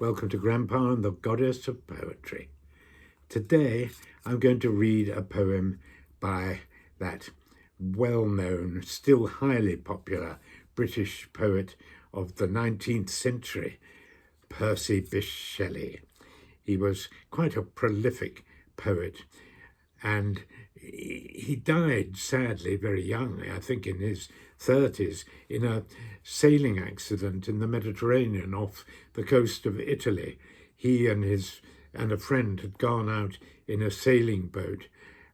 Welcome to Grandpa and the Goddess of Poetry. Today I'm going to read a poem by that well-known, still highly popular British poet of the 19th century, Percy Bysshe Shelley. He was quite a prolific poet, and he died sadly very young, I think in his 30s, in a sailing accident in the Mediterranean off the coast of Italy. He and a friend had gone out in a sailing boat,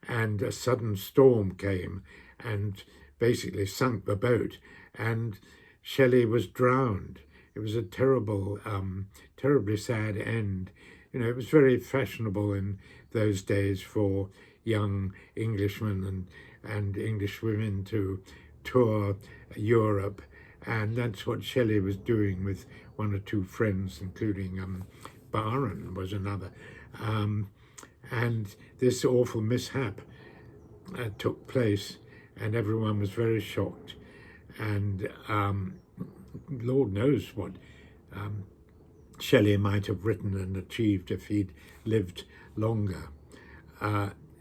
and a sudden storm came and basically sunk the boat, and Shelley was drowned. It was a terrible, terribly sad end. You know, it was very fashionable in those days for young Englishmen and English women to tour Europe, and that's what Shelley was doing with one or two friends, including Byron was another. And this awful mishap took place, and everyone was very shocked. And Lord knows what Shelley might have written and achieved if he'd lived longer.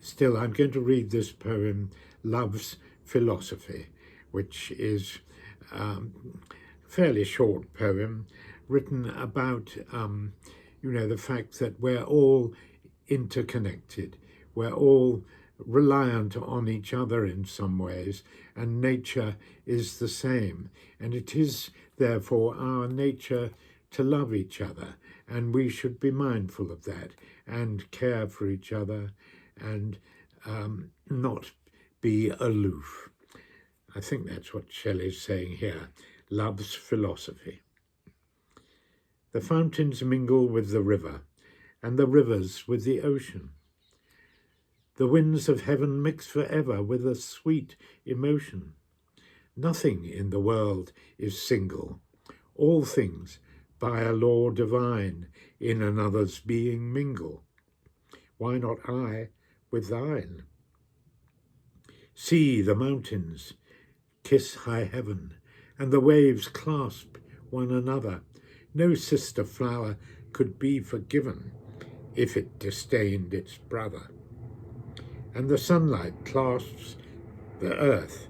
Still, I'm going to read this poem, Love's Philosophy, which is a fairly short poem written about, the fact that we're all interconnected. We're all reliant on each other in some ways, and nature is the same. And it is, therefore, our nature to love each other, and we should be mindful of that and care for each other and not be aloof. I think that's what Shelley's saying here, love's philosophy. The fountains mingle with the river, and the rivers with the ocean. The winds of heaven mix forever with a sweet emotion. Nothing in the world is single. All things, by a law divine, in another's being mingle. Why not I with thine? See the mountains kiss high heaven, and the waves clasp one another. No sister flower could be forgiven if it disdained its brother. And the sunlight clasps the earth,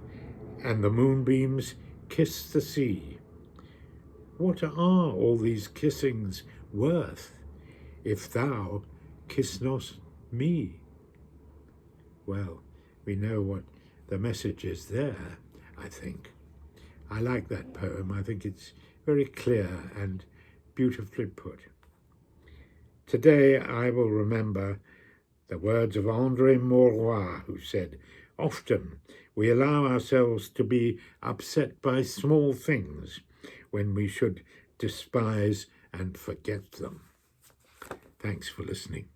and the moonbeams kiss the sea. What are all these kissings worth, if thou kiss not me? Well, we know what the message is there, I think. I like that poem. I think it's very clear and beautifully put. Today I will remember the words of André Maurois, who said, "Often we allow ourselves to be upset by small things when we should despise and forget them." Thanks for listening.